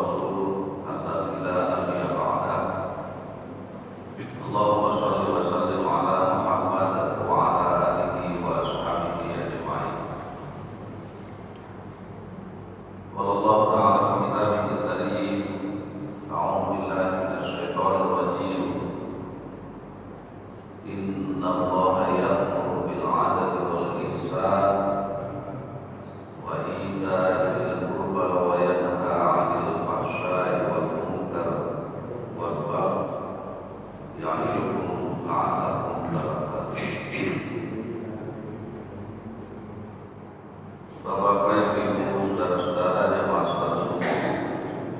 ورسوله الذي لا نبي بعده. اللهم صل وسلم على محمد وعلى آله وأصحابه أجمعين. قال الله تعالى في كتابه الكريم: أعوذ بالله من الشيطان الرجيم. إن الله يأمر بالعدل والإحسان وإيتاء ذي القربى وينهى عن الفحشاء والمنكر والبغي يعظكم لعلكم تذكرون. Bapak Ibu, saudara-saudara jemaah salat subuh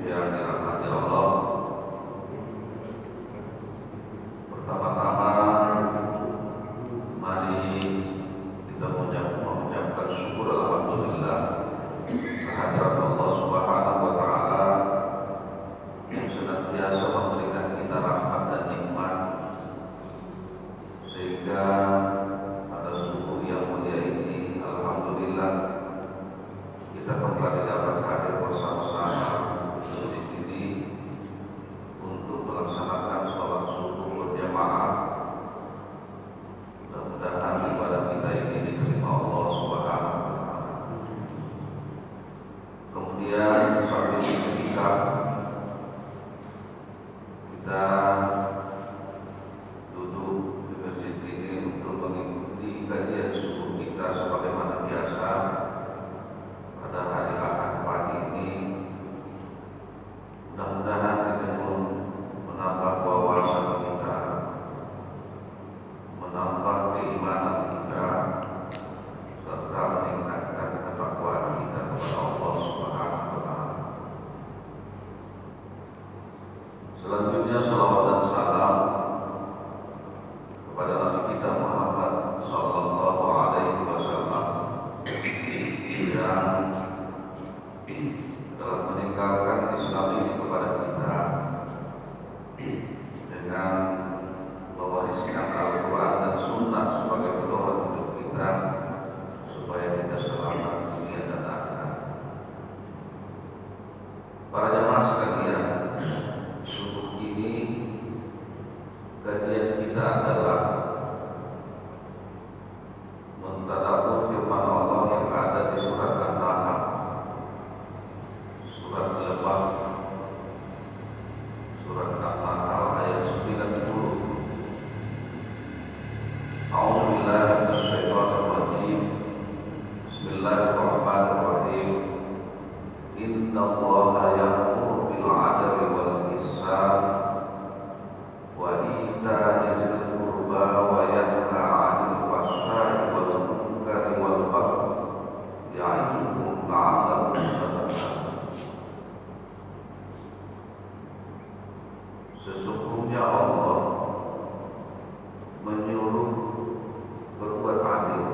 yang dirahmati Allah. Pertama-tama mari kita mengucapkan syukur alhamdulillah kehadirat Allah Subhanahu wa taala yang senantiasa memberikan kita rahmat dan nikmat sehingga pada subuh yang mulia ini alhamdulillah kita kembali dapat hadir bersama-sama di masjid ini untuk melaksanakan sholat subuh berjamaah. Mudah-mudahan ibadah kita ini diterima Allah Subhanahu wa taala. Kemudian sambil kita duduk di masjid ini untuk mengikuti kajian subuh kita sebagaimana biasa pada hari Ahad pagi ini. Mudah-mudahan ini pun menambah wawasan kita, menambah keimanan kita, serta meningkatkan ketakwaan kita kepada Allah Subhanahu wa taala. Selanjutnya salawat dan salam kepada Nabi kita Muhammad sallallahu alaihi wasallam yang telah meninggalkan Islam ini kepada kita dengan mewariskan Al-Quran dan Sunnah sebagai pedoman hidup kita supaya kita selamat dunia dan akhirat. Para jamaah sekalian, subuh ini kajian kita adalah mentadabbur firman Allah yang ada di surat An-Nahl, surat 8, surat An-Nahl ayat 90. A'udzu billahi minasyaitonir rajim. Bismillahirrahmanirrahim. Innallaha ya'muru bil 'adli wal ihsan wa ita'i dzil qurba wa yanha 'anil fahsya'i wal munkari wal baghi ya'izukum la'allakum tadhakkarun. Sesungguhnya Allah menyuruh berbuat adil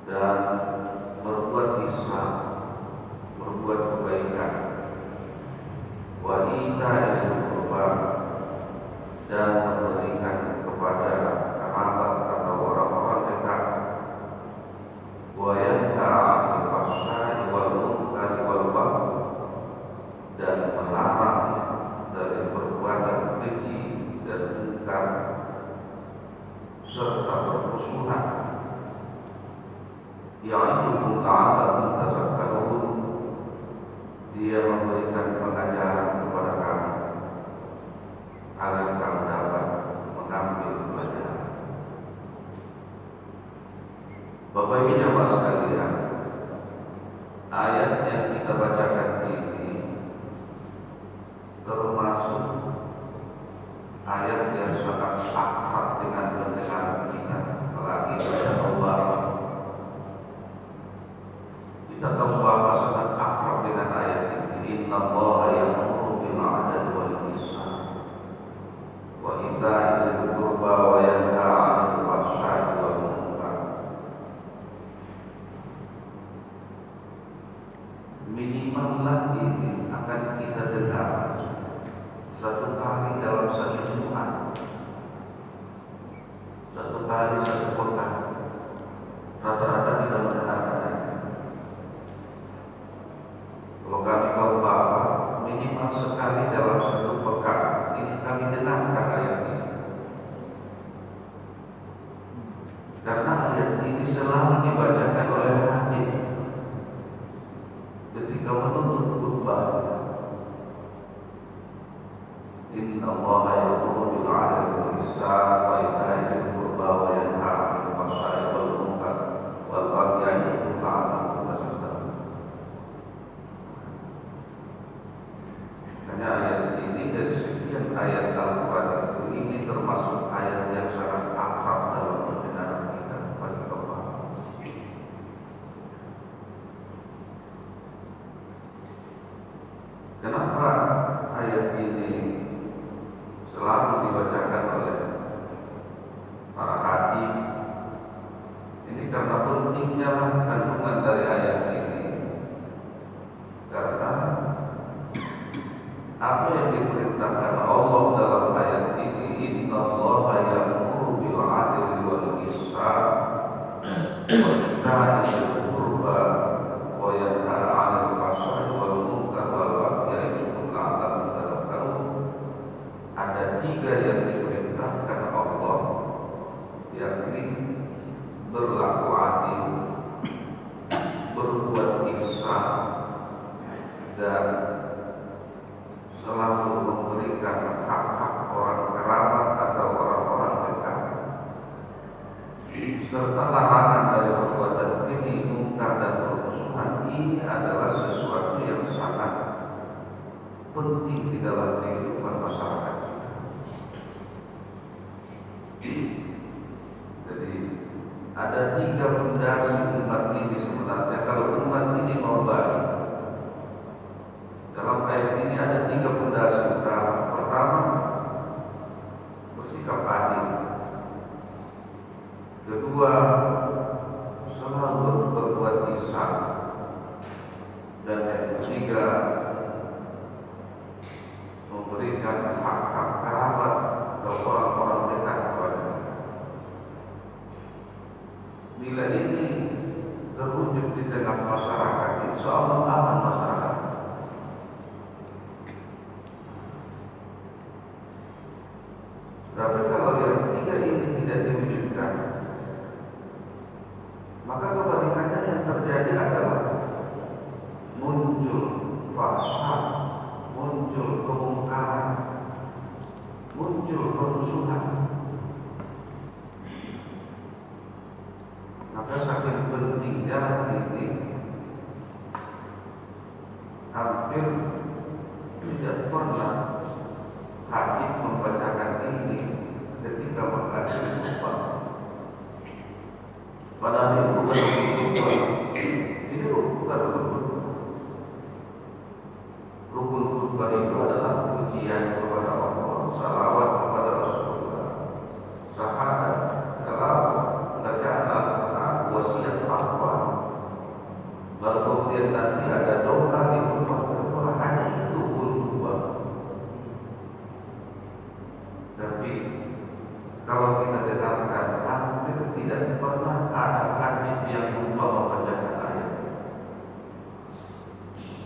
dan berbuat ihsan, berbuat kebaikan, wa ita'i dzil qurba, dan memberikan kepada kerabat atau orang-orang dekat, wa yanha 'anil fahsya'i wal munkari wal baghi, dan melarang dari perbuatan keji dan munkar serta permusuhan. Ya'idukum la'allakum tadhakkarun. Dia memberikan pengajaran kepada kamu agar kamu dapat mengambil pelajaran. Bapak Ibu jamaah sekalian, ayat yang kita bacakan ini termasuk ayat yang sangat akrab dengan pendengar kita, apalagi pada Allah. Kita tahu bahwa sangat akrab dengan ayat ini. Innallaha ya'muru bil 'adli wal ihsan wa ita'i dzil qurba wa yanha 'anil fahsya'i wal munkar. Minimallah ini akan kita dengar satu kali dalam satu Jumat, satu kali satu pekan. Rata-rata tidak mendengarkan. Kalau kami kaum sekali dalam satu pekan ini kami dengarkan ayat ini, karena ayat ini selalu dibacakan oleh hadis ketika menuntut khutbah. Inna Allaha ya'muru bil 'adli wal ihsan wa ita'i dzil qurba wa yanha 'anil fahsya'i wal munkar wal baghi ya'idukum la'allakum tadhakkarun. Hanya ayat ini dari sekian ayat Al-Quran itu, ini termasuk ayat yang sangat akrab dalam pendengaran kita bagi Allah. Kenapa ayat ini selalu dibacakan oleh para hadis? Ini karena pentingnya kandungan dari ayat ini. Karena apa yang diperintahkan Allah dalam ayat ini, innallaha ya'muru bil 'adli wal ihsan wa ita'i dzil qurba wa yanha 'anil fahsya'i wal munkar wal baghi ya'idukum la'allakum tadhakkarun. Ada tiga yang diperintahkan Allah, yakni berlaku adil, berbuat ihsan, dan selalu memberikan hak-hak orang kerabat atau orang-orang dekat, serta larangan dari perbuatan ini, mungkar dan permusuhan. Ini adalah sesuatu yang sangat penting di dalam kehidupan masyarakat. Jadi ada tiga fondasi umat ini sebenarnya. Kalau umat ini mau baik, dalam ayat ini ada tiga fondasi utama. Pertama, bersikap adil. Kedua, selalu berbuat ihsan. Dan yang ketiga, memberikan hak-hak kerabat atau orang-orang dekat kepada kita. Bila ini terwujud di tengah masyarakat, insya Allah aman masyarakat. Tapi kalau yang tiga ini tidak diwujudkan, maka kebalikannya yang terjadi adalah muncul fahsya, muncul kemungkaran, muncul permusuhan. Maka saking pentingnya ini, hampir tidak pernah hakim membacakan ini ketika menghadiri khutbah. Padahal ini bukan khutbah, ini bukan rukun. Rukun khutbah itu adalah pujian kepada Allah, salawat kepada Rasulullah, syahadat, salawat, bacaan Al-Quran, wasiat fatwa. Baru kemudian nanti ada doa di khutbah kedua. Hanya itu khutbah. Tapi kalau kita dengarkan, hampir tidak pernah ada hadis yang lupa membacakan ayat.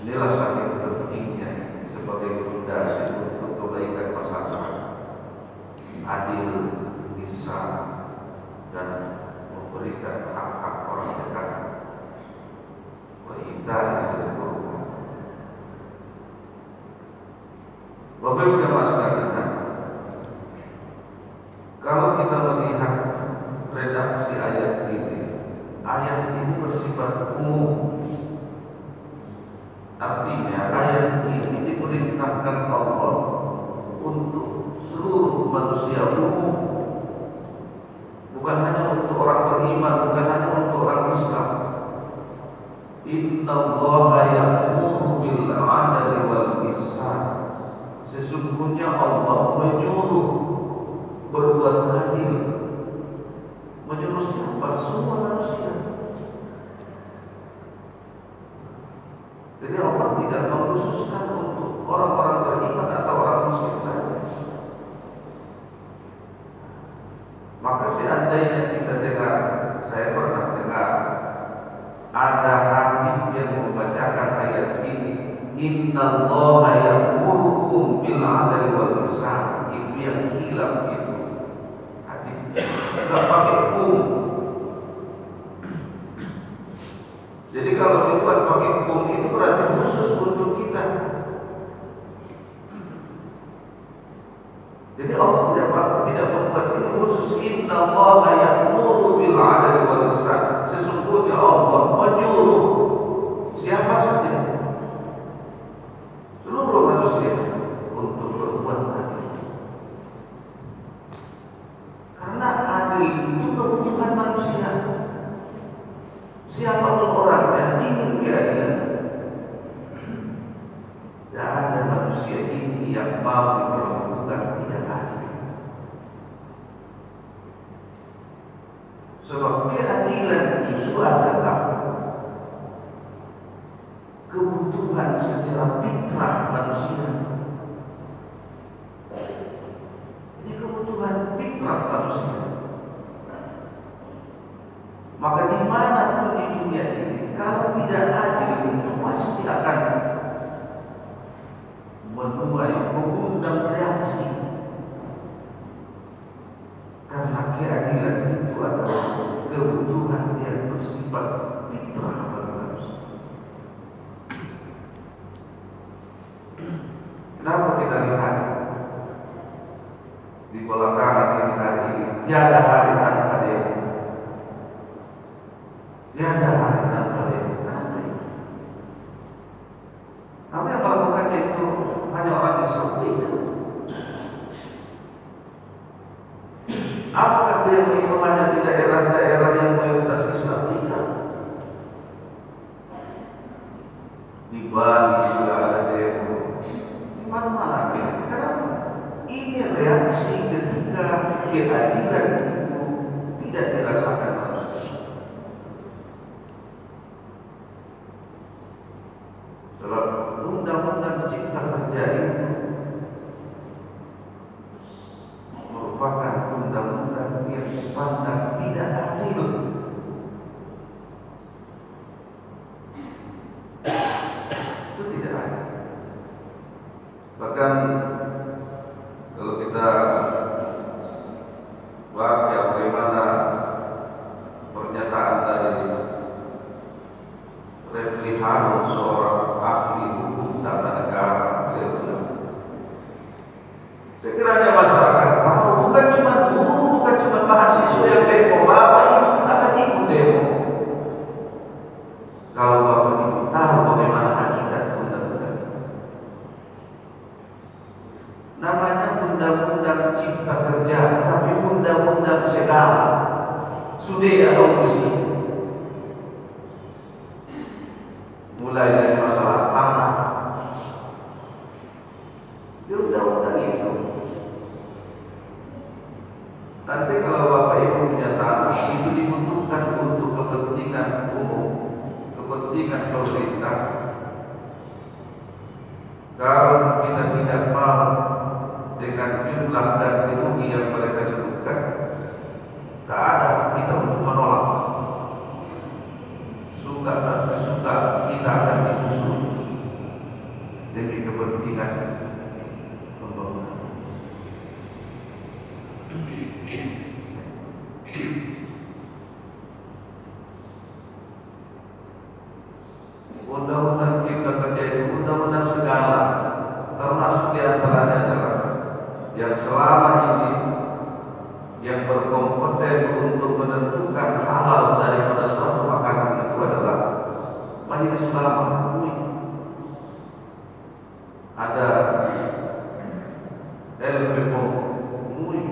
Inilah saking pentingnya sebagai fondasi untuk kebaikan masyarakat, adil, ihsan, dan memberikan hak-hak orang dekat. Wa ita'i dzil qurba. Bapak Ibu jamaah sekalian, kalau kita melihat redaksi ayat ini bersifat umum. Artinya ayat ini diperintahkan Allah untuk seluruh manusia umum, bukan hanya untuk orang beriman, bukan hanya untuk orang Islam. Innallaha ya'muru bil 'adli wal ihsan. Sesungguhnya Allah menyuruh berbuat adil. Menyuruh siapa? Semua manusia. Jadi Allah tidak mengkhususkan untuk orang-orang beriman atau orang muslim saja. Maka seandainya kita dengar, saya pernah dengar ada hakim yang membacakan ayat ini, innallaha ya'muru hukum bil adli wal ihsan itu yang hilang itu. Hati nggak pakai hukum. Jadi kalau dibuat pakai hukum itu berarti khusus untuk kita. Jadi Allah tidak membuat ini khusus. Innallaha ya'muru bil adli wal ihsan. Sesungguhnya Allah menyuruh siapa saja, seluruh manusia untuk berbuat adil. Karena adil itu kebutuhan manusia. Siapapun orangnya ingin keadilan. Tidak ada manusia ini yang mau diperlakukan tidak adil. Sebab keadilan itu adalah kebutuhan secara fitrah manusia. Ini kebutuhan fitrah manusia. Maka dimanapun di dunia ini, kalau tidak adil itu pasti akan menuai, mengundang reaksi. Karena keadilan itu adalah kebutuhan yang bersifat fitrah bagi manusia. Kenapa kita lihat di belakangan ini hari ini tiada hari tanpa demo, tiada hari tanpa demo? Kenapa itu? Kamu yang melakukannya itu hanya orang Islam? Tidak. Apakah demo itu hanya di daerah-daerah yang mayoritas Islam? Tidak. Di Bali juga ada demo. Mana-mana. Kenapa? Ini reaksi ketika keadilan itu tidak dirasakan manusia. Sebab undang-undang cipta kerja itu merupakan undang-undang yang dipandang tidak adil. Itu tidak adil. Bahkan kalau kita baca bagaimana pernyataan dari Refli Harun, seorang ahli hukum tata negara, beliau bilang, sekiranya masyarakat tahu, bukan cuma guru, bukan cuma mahasiswa yang demo, bapak ibu kita akan ikut demo. Kalau bapak ibu tahu bagaimana hakikat undang-undang. Namanya undang-undang cipta kerja, tapi undang-undang segala. Sudah atau misi. Mulai dari masalah tanah. Di undang-undang itu. Nanti kalau bapak ibu punya tanah, itu dibutuhkan untuk kepentingan umum, kepentingan pemerintah. Kalau kita tidak mau dengan jumlah ganti rugi yang mereka sebutkan, tak ada kita untuk menolak. Suka tak suka kita akan diusung demi kepentingan pembangunan. Undang-undang cipta kerja itu undang-undang segala, termasuk diantaranya adalah yang selama ini yang berkompeten untuk menentukan halal daripada suatu makanan itu adalah Majelis Ulama MUI. Ada LPPOM MUI.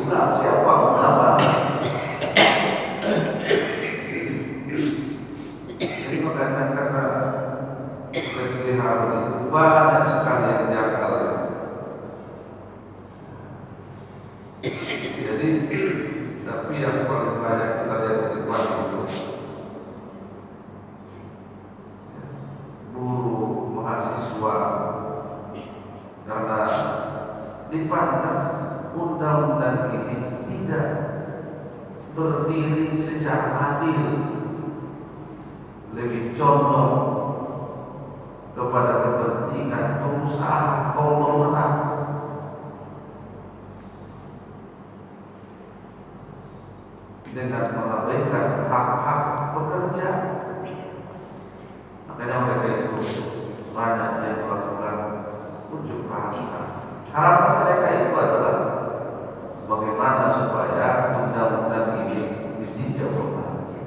Islam, siapa ulama? Jadi makanya kata Refli Harun itu banyak sekali yang janggal. Jadi tapi yang paling banyak kita lihat di depan itu guru mahasiswa, karena dipandang undang-undang ini tidak berdiri secara adil, lebih condong kepada kepentingan perusahaan konglomerat dengan mengabaikan hak-hak pekerja. Makanya mereka itu banyak yang melakukan unjuk rasa. Harapan mereka itu adalah bagaimana supaya undang-undang ini ditinjau kembali.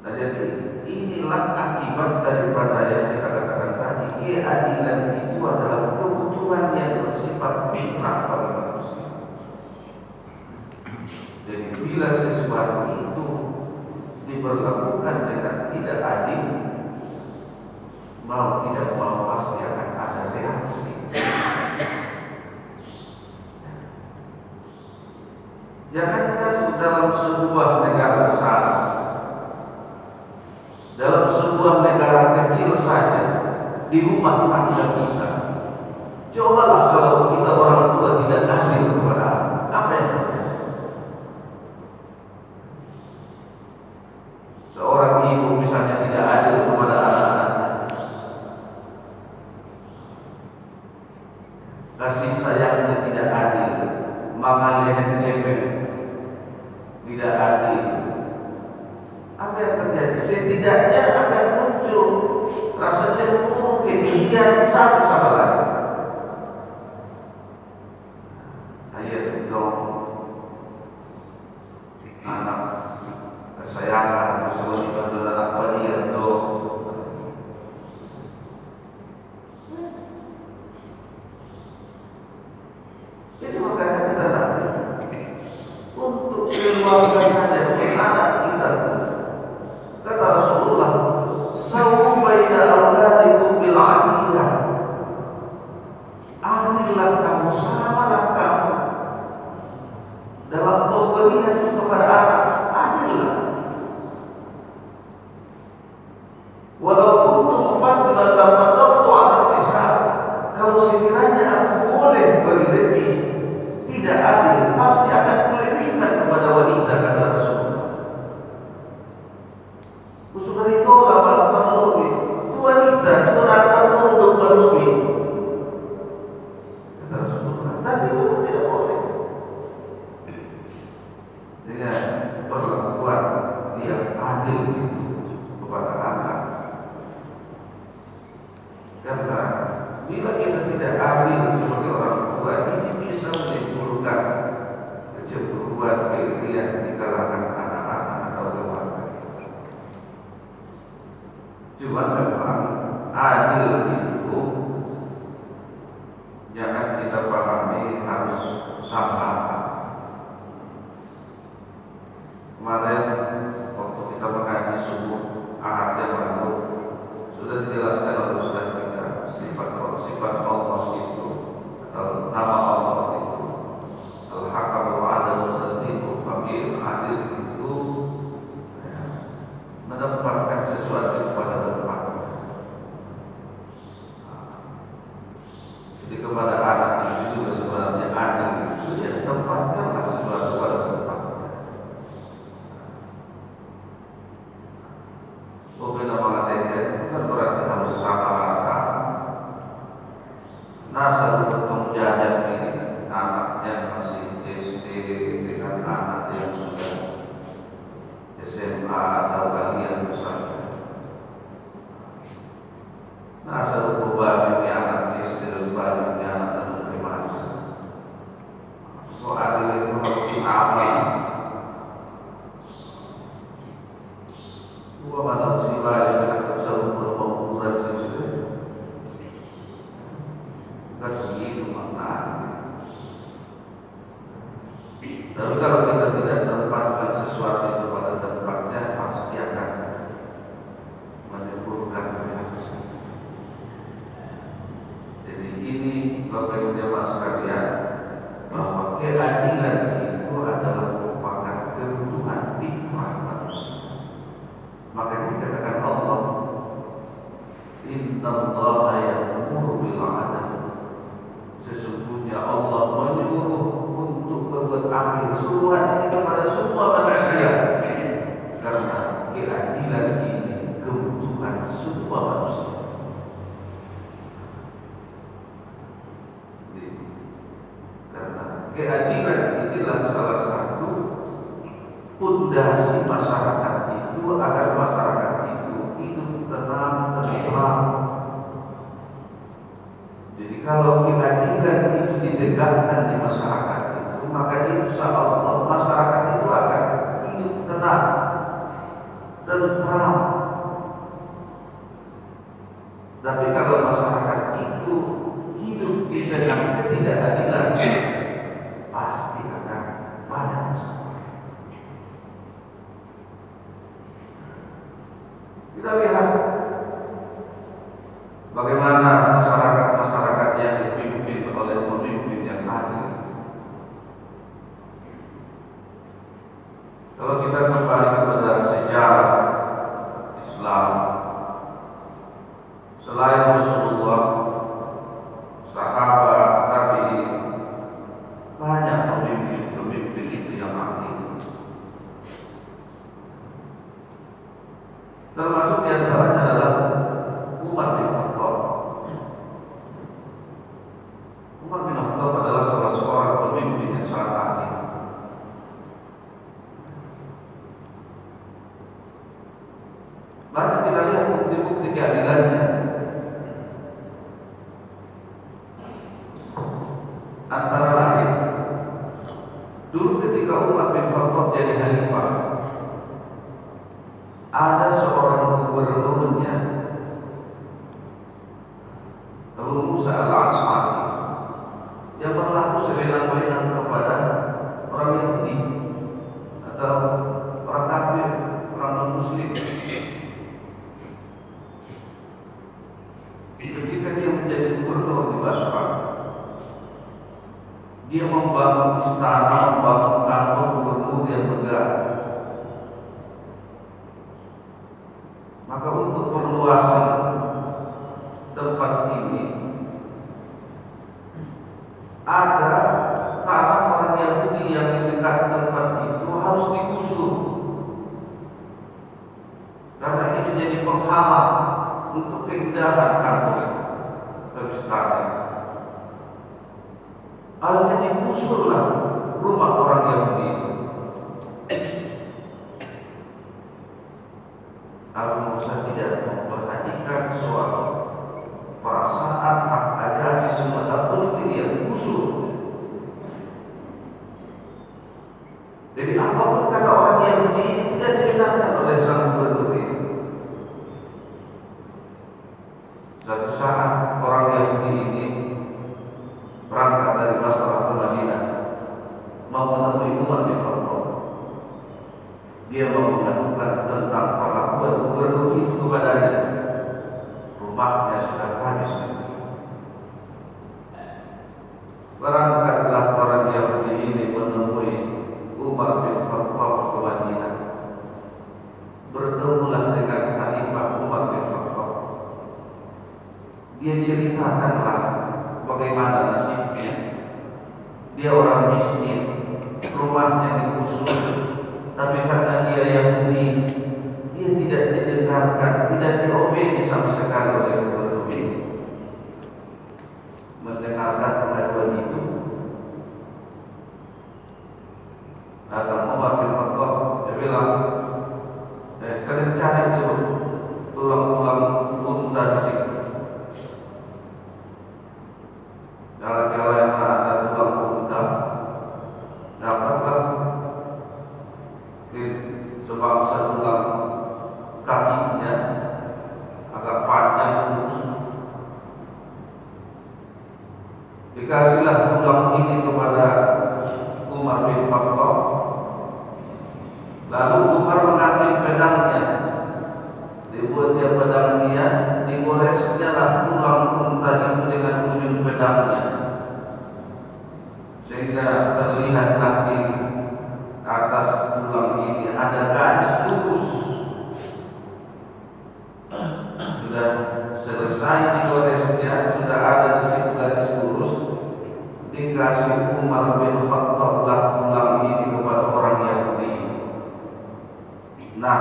Nah, jadi inilah akibat daripada yang kita katakan tadi, keadilan itu adalah kebutuhan yang bersifat fitrah pada manusia. Jadi bila sesuatu itu diberlakukan dengan tidak adil, mau tidak mau pasti akan ada reaksi. Jangankan dalam sebuah negara besar, dalam sebuah negara kecil saja, di rumah tangga kita, cobalah kalau kita orang tua tidak adil kepada anak, apa yang terjadi? Seorang ibu misalnya tidak adil kepada anak-anaknya, kasih sayangnya tidak adil, mengalihkan efek tidak adil, apa yang terjadi? Setidaknya akan muncul rasa cemburu, kebencian satu sama lain. Ayat dong, anak kesayangan, semua dibantu anak dia dong. Itu makanya kita nanti untuk keluarga saja, anak kita, kata Rasulullah, sawu baina auladikum bil adillah, adillah kamu, samalah kamu dalam pemberian kepada anak, adillah. Walau kuntum fadlan lafadadtu 'ala nisa, kalau sekiranya aku boleh berlebih, tidak adil, pasti akan kulebihkan kepada wanita, kata Rasulullah. Usul itu lama berlebih, tu wanita, tu kamu untuk berlebih, kata Rasulullah. Tapi itu pun tidak boleh. Dengan perlakuan yang adil itu kepada anak. Karena bila kita tidak adil sebagai orang tua, ini bisa menimbulkan kecemburuan, keirian di kalangan anak-anak atau keluarga. Cuma memang adil itu jangan kita pahami harus sama. Kemarin waktu kita mengaji subuh Ahad yang lalu sudah dijelaskan oleh Ustaz kita sifat Allah itu atau nama Allah itu Al-Hakam al-Adil al-Latiful Khabir. Adil itu menempatkan sesuatu pada tempatnya. Jadi kepada anak itu juga sebenarnya adil itu ya tempatkanlah sesuatu pada tempatnya. Bukan mengatakan bukan berarti harus sama rata. Nah, satu penjajan ini anaknya masih SD dengan anak yang sudah SMA atau kalian misalnya. Nah, satu beban ini anak SD dan beban ini anak dan remaja. Soal ini harus sama. Dua mana musibah yang akan selalu berkumpulan di situ. Kan begitu maknanya. Tapi kalau kita tidak menempatkan sesuatu itu pada tempatnya, pasti akan menimbulkan reaksi. Jadi ini Bapak Ibu jemaah sekalian, bahwa keadilan itu adalah merupakan kebutuhan fitrah manusia. Makanya dikatakan Allah, Innallaha ya'muru bil 'adl. Sesungguhnya Allah menyuruh untuk berbuat adil. Suruhan ini kepada semua manusia, karena keadilan ini kebutuhan semua manusia. Karena keadilan inilah salah satu pondasi masyarakat itu, agar masyarakat itu hidup tenang, tentram. Jadi kalau keadilan itu ditegakkan di masyarakat itu, maka insya Allah masyarakat itu akan hidup tenang, tentram. Tapi kalau masyarakat itu hidup di tengah ketidakadilan, pasti akan banyak masalah. Kita lihat bagaimana masyarakat yang dipimpin oleh pemimpin yang adil. Kalau kita kembali kepada sejarah Islam, selain Rasulullah, sahabat, tabi'in, banyak pemimpin itu yang adil. Termasuk di antaranya adalah Umar bin Khattab. Umar bin Khattab adalah salah seorang pemimpin yang sangat adil. Banyak kita lihat bukti-bukti keadilannya. Antara lain, dulu ketika Umar bin Khattab jadi khalifah, ada seorang gubernurnya, Abu Musa al-As'ari, yang berlaku sewenang-wenang kepada orang Yahudi atau orang kafir, orang non-Muslim. Ketika dia menjadi gubernur di Basrah, dia membangun istana, membangun kantor gubernur yang megah. Maka untuk perluasan tempat ini, ada tanah orang Yahudi yang di dekat tempat itu harus digusur, karena ini menjadi penghalang untuk keindahan kantor atau istana. Akhirnya digusurlah rumah orang Yahudi. Abu Musa tidak memperhatikan soal perasaan hak asasi semua, tapi dia gusur. Jadi apapun kata orang Yahudi ini tidak didengarkan oleh sang gubernur ini. Suatu saat orang Yahudi ini berangkat dari Basrah ke Madinah, mau menemui Umar bin Khattab. Dia mau mengadukan tentang perlakuan gubernur itu kepadanya. Rumahnya sudah habis. Berangkatlah orang Yahudi ini menemui Umar bin Khattab ke Madinah. Bertemulah dengan Khalifah Umar bin Khattab. Dia ceritakanlah bagaimana nasibnya. Dia orang miskin, rumahnya digusur, tapi karena dia Yahudi, dia tidak didengarkan, tidak diobeni sama sekali oleh gubernur ini. Mendengarkan pengaduan itu, datang Umar bin Khattab, dia bilang, kalian cari dulu tulang-tulang unta di sini. Jalan-jalan ada tulang unta, dapatlah sebangsa tulang kakinya agak panjang lurus. Dikasihlah tulang ini kepada Umar bin Khattab. Lalu Umar mengambil pedangnya, dibuat dia pedang dia, digoresnya lah tulang unta itu dengan ujung pedangnya, sehingga terlihatlah di atas tulang ini ada garis lurus. Sudah selesai digoresnya, sudah ada di situ garis lurus. Dikasih Umar bin Khattab lah tulang ini kepada orang Yahudi. Nah,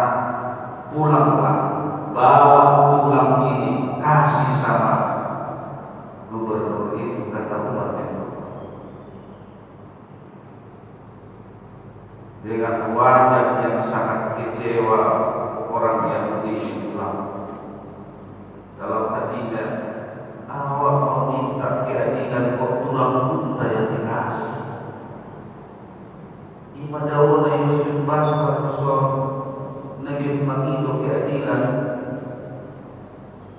pulanglah, bawa tulang ini, kasih sama gubernur itu, kata Umar bin Khattab. Dengan wajah yang sangat kecewa, orang Yahudi pulang. Dalam hatinya, awak mau minta keadilan kok tulang unta yang dikasih. Ima dauna Yusuf Basra Kusor Naging mengido keadilan.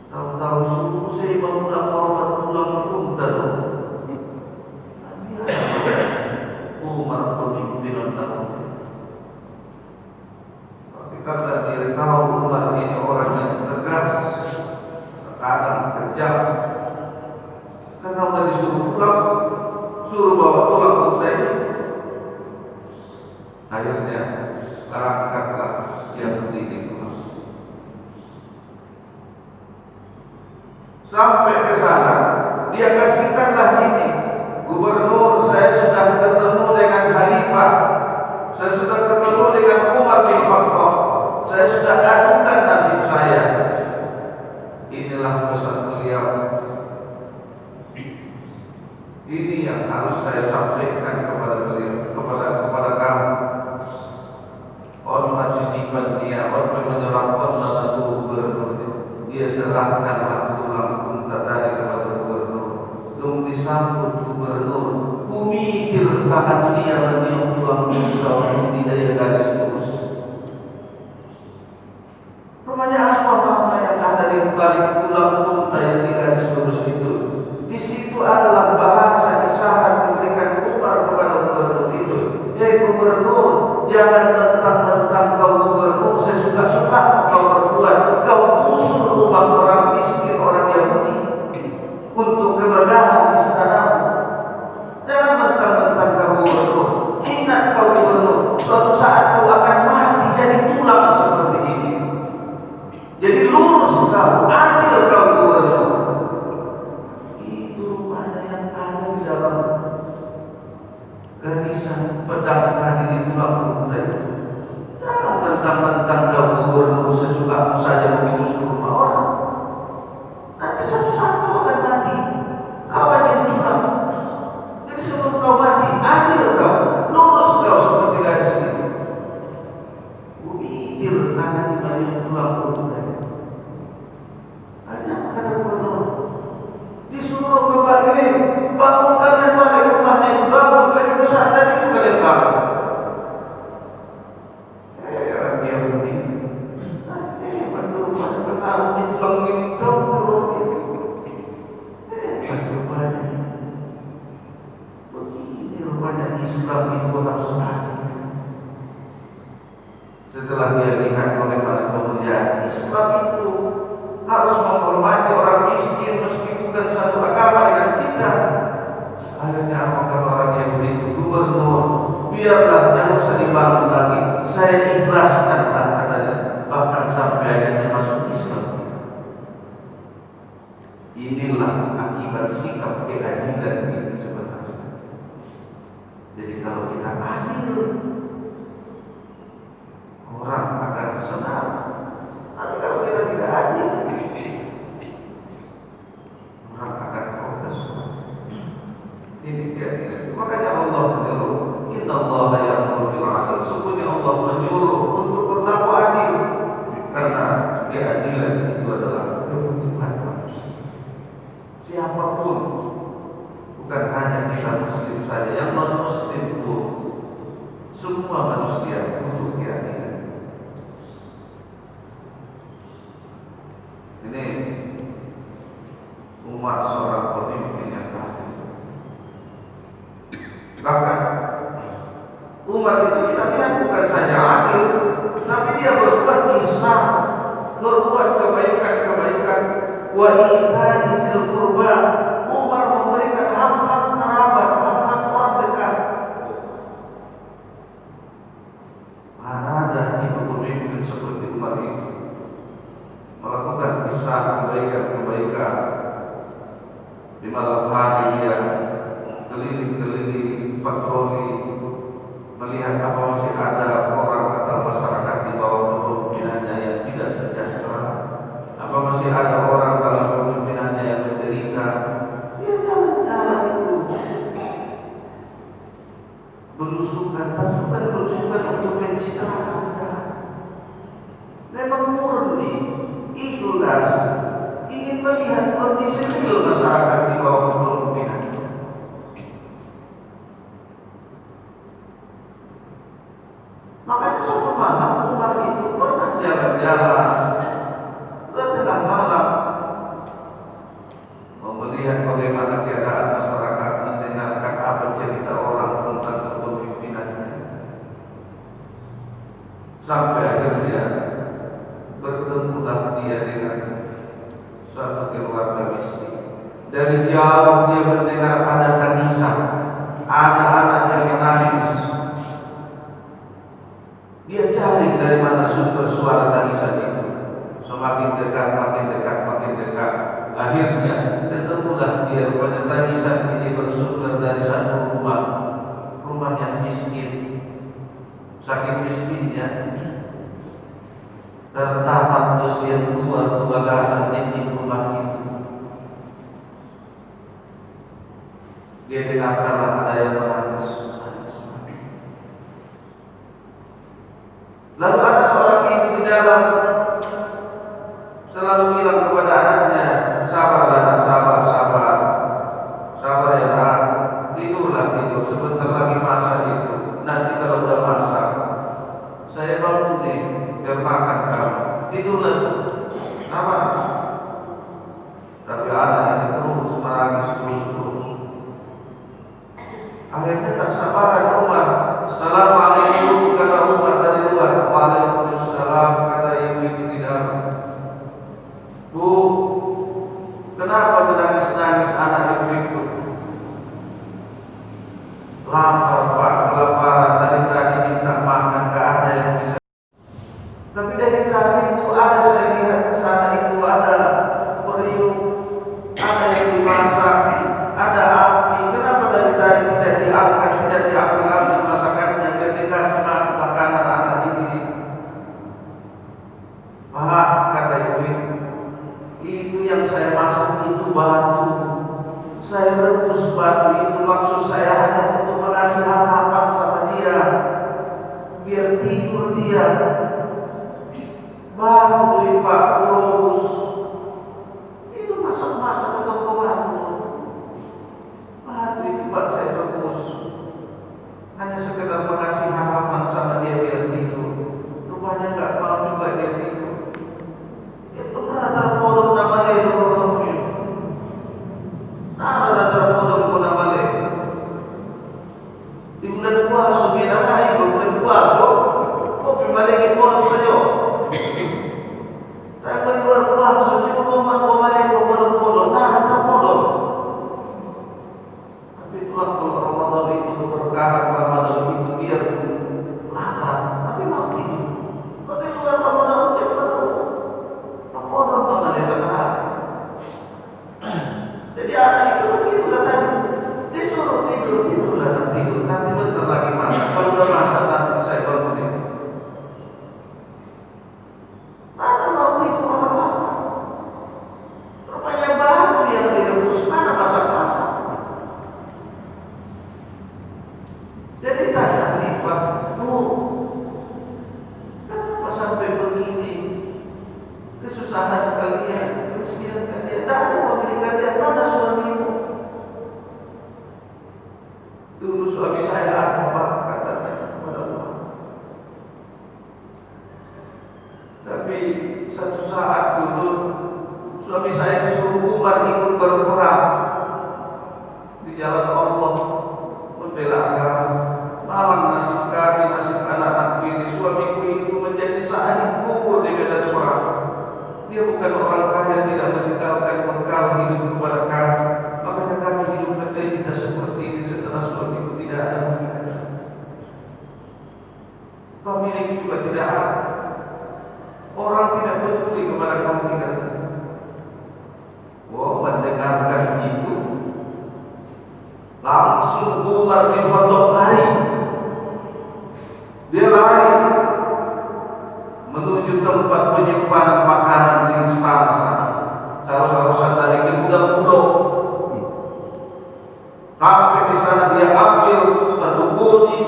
Tahu-tahu suku saya bangunan korban tulang unta dong. Umar pemimpinan tahu. Tapi karena dia tahu Umar ini orang yang tegas, terkadang kejam. Karena udah disuruh pulang, suruh bawa tulang unta ini. Akhirnya berangkatlah yang berdiri pulang. Sampai ke sana, dia kasihkanlah ini, gubernur, saya sudah ketemu dengan khalifah, saya sudah ketemu dengan Umar bin Khattab, saya sudah adukan nasib saya. Inilah pesan beliau. Ini yang harus saya sampaikan kepada beliau, kepada kamu. Orang titipan dia, orang menyerahkan lalu gubernur, dia serahkanlah tulang unta tadi kepada gubernur. Dong disambut gubernur, bumi tangan dia meniup tulang unta untuk didaya garis lurus. Rupanya apa makna yang ada di balik tulang unta yang di garis lurus itu? Di situ adalah bahasa isyarat memberikan Umar kepada gubernur itu. Gubernur, jangan mentang-mentang kau gubernur sesuka-suka kau berbuat, kau usur rumah orang miskin, orang Yahudi untuk kemegahan istanamu. Jangan mentang-mentang kau gubernur. Ingat kau gubernur, suatu saat kau akan mati jadi tulang seperti ini. Jadi lurus kau, adil kau gubernur. Itu mana yang ada di dalam garisan pedang tadi di tulang unta itu. Jangan mentang-mentang kau gubernur sesukamu saja mengurus rumah orang. Nanti satu saat kau akan mati. Kau akan jadi tulang. Jadi sebelum kau mati, adil kau, lurus kau seperti garis itu. Bumi tangan di balik tulang unta. Hanya kata gubernur, disuruh kembali, bangun kalian balik rumahnya itu, bangun lebih besar dari itu kalian bangun. Orang Yahudi, bantu pada bertaruh di tulang ini, kau turun itu. Rupanya, begini rupanya Islam itu harus adil. Setelah dia lihat bagaimana kemuliaan Islam itu harus menghormati orang miskin meski bukan satu agama dengan kita. Akhirnya apa kata orang Yahudi itu, gubernur, biarlah yang usah dibangun lagi, saya ikhlaskan lah katanya, bahkan sampai akhirnya masuk Islam. Inilah akibat sikap keadilan itu sebenarnya. Jadi kalau kita adil, orang akan senang. Tapi kalau kita tidak adil, orang akan protes. Ini keadilan. Makanya Allah menyuruh, Inna Allah ya'muru bil 'adl. Sesungguhnya Allah menyuruh untuk berlaku adil. Karena keadilan itu adalah kebutuhan manusia. Siapapun, bukan hanya kita Muslim saja, yang non-Muslim pun, semua manusia butuh keadilan. Ini Umar seorang pemimpin yang adil. Bahkan Umar itu kita lihat bukan saja adil, tapi dia berbuat ihsan, berbuat kebaikan-kebaikan. Wa ita'i dzil qurba, Umar memberikan hak-hak kerabat, hak-hak orang dekat. Mana ada tipe pemimpin seperti Umar itu melakukan ihsan, kebaikan-kebaikan. Di malam hari dia keliling-keliling patroli, melihat apa masih ada orang atau masyarakat di bawah kepemimpinannya yang tidak sejahtera, apa masih ada orang dalam kepemimpinannya yang menderita. Dia jalan-jalan itu belusukan, tapi bukan belusukan untuk mencitrakan Anda. Memang murni ikhlas ingin melihat kondisi real masyarakat di bawah kepemimpinan. Makanya suatu malam Umar itu pernah jalan-jalan tengah malam, melihat bagaimana keadaan masyarakat, mendengarkan apa cerita orang tentang kepemimpinannya, sampai akhirnya bertemulah dia dengan suatu keluarga miskin. Dari jauh dia mendengar ada tangisan, ada anak yang menangis. Dia cari dari mana sumber suara tangisan itu. Semakin dekat, makin dekat, makin dekat. Akhirnya ketemulah dia. Rupanya tangisan ini bersumber dari satu rumah yang miskin. Saking miskinnya, tertatap usia tua bagasan di rumah itu. Dia dengarkanlah ada yang menangis. Lalu ada seorang ibu di dalam selalu bilang kepada anaknya, sabar anak, sabar, sabar, sabar ya nak, tidurlah tidur, sebentar lagi masak itu. Nanti kalau udah masak, saya bangun nih, biar makan kamu. Tidurlah, sabar. Tapi anak ini terus menangis terus. Akhirnya tak sabaran Umar, Assalamualaikum, kata Umar dari luar. Waalaikumsalam, kata ibu itu di dalam. Bu, kenapa menangis-nangis anak ibu itu? Lapar Pak, kelaparan, dari tadi minta makan, gak ada yang bisa. Tapi dari tadi Bu, ada saya lihat di sana itu ada periuk, ada yang dimasak, ada api. Kenapa dari tadi tidak diangkat, tidak diambil masakannya, biar dikasih makanan anak ini? Pak, kata ibu itu yang saya masak itu batu. Saya rebus batu itu, maksud saya hanya untuk mengasih harapan sama dia, biar tidur dia. Batu ini Pak, rebus. Itu masak-masak atau batu. Batu itu Pak saya rebus, hanya sekedar mengasih harapan sama dia biar tidur. Rupanya nggak mau juga dia tidur. Itu rata bodoh namanya itu bodohnya. Rata bodoh pun namanya. Di bulan puasa kita naik bulan puasa, kopi maliki bodoh saja. Tapi luar puasa cuma maliki bodoh, rata bodoh. Tapi itulah kalau Ramadan itu keberkahan, Ramadan itu biar lapar, tapi mau tidur. Tapi luar Ramadan cepat. Orang mengenai sekarang. Jadi anak itu begitulah tadi, disuruh tidurlah dan tidur. Nanti bentar lagi masak. Kalau udah masak nanti saya bangunin. Mana mau tidur apa? Rupanya batu yang direbus, mana masak-masak. Jadi tanya Hanifah, Bu, kenapa sampai begini? Kesusahan kalian, kemiskinan kalian, tidak ada pemilik kalian, mana suamimu? Dulu suami saya apa katanya kepada Allah. Tapi satu saat dulu suami saya disuruh Umar ikut berperang di jalan Allah, membela agama. Malam nasib kami medan perang. Dia bukan orang kaya, tidak meninggalkan bekal hidup kepada kami. Makanya kami hidup menderita seperti ini setelah suamiku tidak ada. Pemilik juga tidak ada. Orang tidak peduli kepada kami. Wow, mendengarkan itu, langsung Umar bin Khattab lari. Dia lari menuju tempat penyimpanan makanan di istana sana. Seharusnya dari ke gudang-gudang. Sampai di sana dia ambil satu gunting,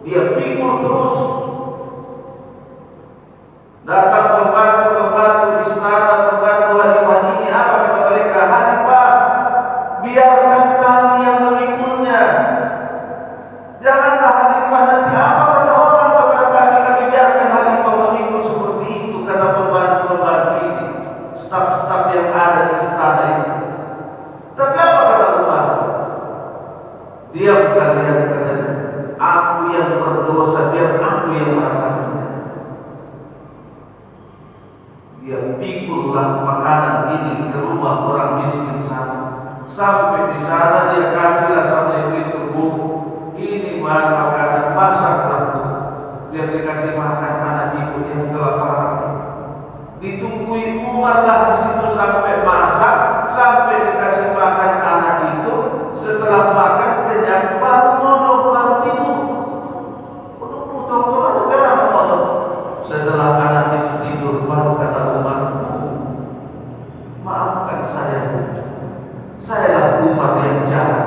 dia pikul terus. Datang pembantu istana, pembantu Khalifah ini, apa kata mereka? Khalifah, biarkan kami yang memikulnya. Janganlah Khalifah, nanti apa kata orang kepada kami biarkan Khalifah memikul seperti itu, kata pembantu ini, staf-staf yang ada di istana itu. Tapi apa kata Umar? Dia bukan yang katanya, aku yang berdosa, biar aku yang merasakannya. Dia pikullah makanan ini ke rumah orang miskin sana. Sampai di sana dia kasihlah sama itu, Bu, ini bahan makanan, masaklah Bu. Dia dikasih makan anak ibu yang kelaparan. Ditungguin Umar lah di situ sampai masak, sampai dikasih makan anak itu. Setelah makan kenyang, baru modok, baru tidur. Tahu-tahu ada berapa modok. Setelah anak itu tidur, baru kata Umar, maafkan saya, Bu. Sayalah Umar yang jahat.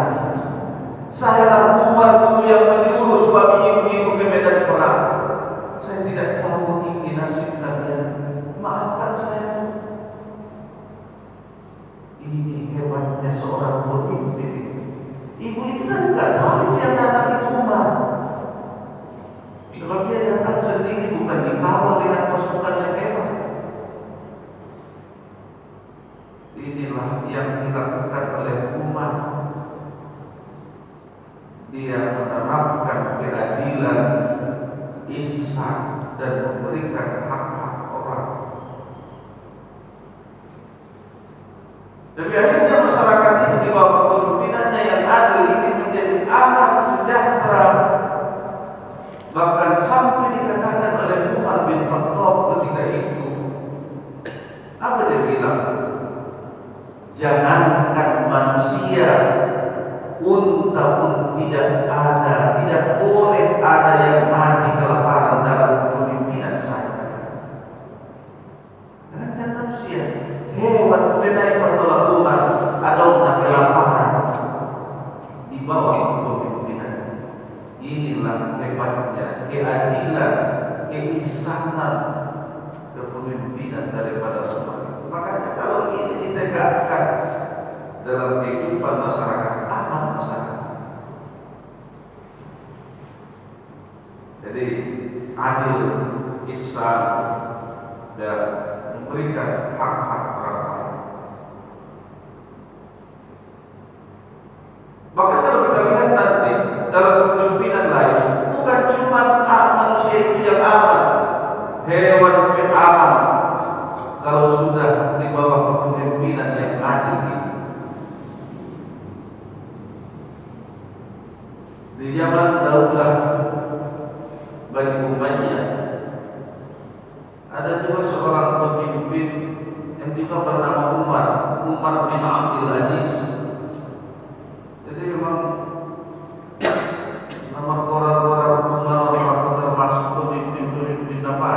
Sayalah Umar dulu yang menyuruh suami ibu itu ke medan perang. Saya tidak tahu ini nasib kalian. Maafkan saya. Ini hebatnya seorang pemimpin. Ibu itu tadi tidak tahu itu yang datang itu Umar. Sebab dia datang sendiri, bukan dikawal dengan pasukan yang hebat. Inilah yang dilakukan oleh Umar. Dia menerapkan keadilan, ihsan, dan memberikan hak-hak orang. Tapi akhirnya masyarakat itu di bawah kepemimpinannya yang adil ini menjadi aman, sejahtera. Bahkan sampai dikatakan oleh Umar bin Khattab ketika itu, apa dia bilang? Jangankan manusia, unta pun tidak ada, tidak boleh ada yang mati kelaparan dalam kepemimpinan saya. Jangankan manusia, hewan benai patolak Umar ada unta kelaparan di bawah kepemimpinan. Inilah hebatnya keadilan, keisanan kepemimpinan daripada Umar. Makanya kalau ini ditegakkan dalam kehidupan masyarakat, aman masyarakat. Jadi adil, ihsan, dan memberikan hak-hak orang lain. Bahkan kalau kita lihat nanti dalam kepemimpinan lain, bukan cuma manusia itu yang aman, hewan pun aman. Kalau sudah di bawah kepemimpinan yang adil ini. Di zaman Daulah Bani Umayyah ada juga seorang pemimpin yang juga bernama Umar bin Abdul Aziz. Jadi memang nomor koran-koran Umar termasuk pemimpin apa?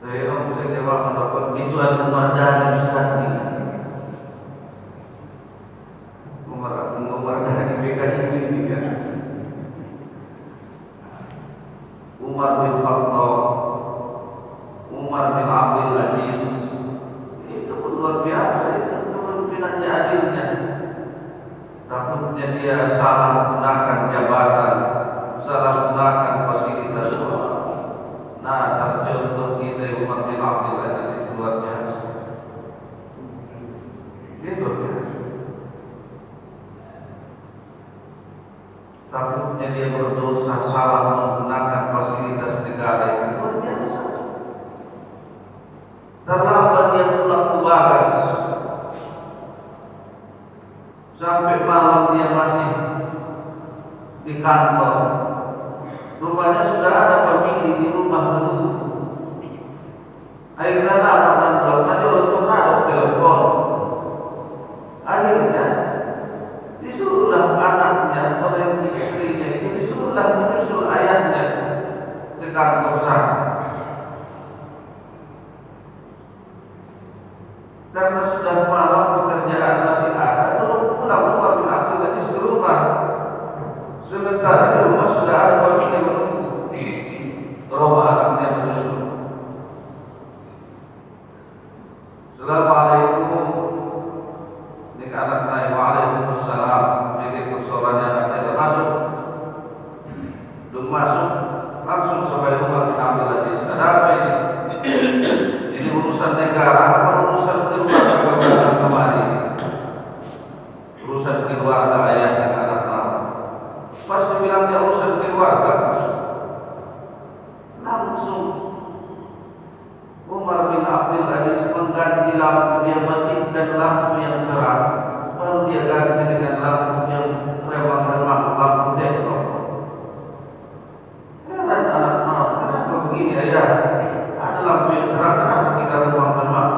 Saya jawab mendapat kecuali Umar dan Ustaz ini. Umar dari PKI ini kan. Umar bin Khattab, Umar bin Abdul Aziz, itu pun luar biasa, itu kepemimpinannya adilnya. Takutnya dia salah gunakan jabatan, salah gunakan fasilitas. Nah, tercontoh kita Umar bin Abdul Aziz itu luar biasa. Dia luar biasa. Takutnya takutnya dia berdosa salah menggunakan fasilitas negara yang luar biasa. Terlambat dia pulang ke Bagas, sampai malam dia masih di kantor. Rupanya sudah ada pemilik di rumah dulu. Akhirnya anak dan budak nanti orang tua ada telepon. Akhirnya disuruhlah anaknya oleh istrinya itu disuruhlah menyusul ayahnya ke kantor sana. Karena sudah malam pekerjaan masih ada, belum pulang Umar bin Abdul Aziz ke rumah. Sementara di rumah sudah ada pemilik menunggu. Roba anaknya menyusul. Assalamualaikum. Ini anak naik. Waalaikumsalam. Bikin persoalannya anaknya masuk. Belum masuk, langsung sampai Umar bin Abdul Aziz. Ada apa ini? Ini urusan negara apa urusan keluarga kemarin? Urusan keluarga ayah dan anak mama. Pas dibilangnya urusan keluarga, langsung Umar bin Abdul Aziz mengganti lampu dia matikan lampu yang terang, baru dia ganti dengan lampu yang remang-remang, lampu tekno. Heran anak mau, kenapa begini ayah? Ada lampu yang terang, kenapa kita remang-remang?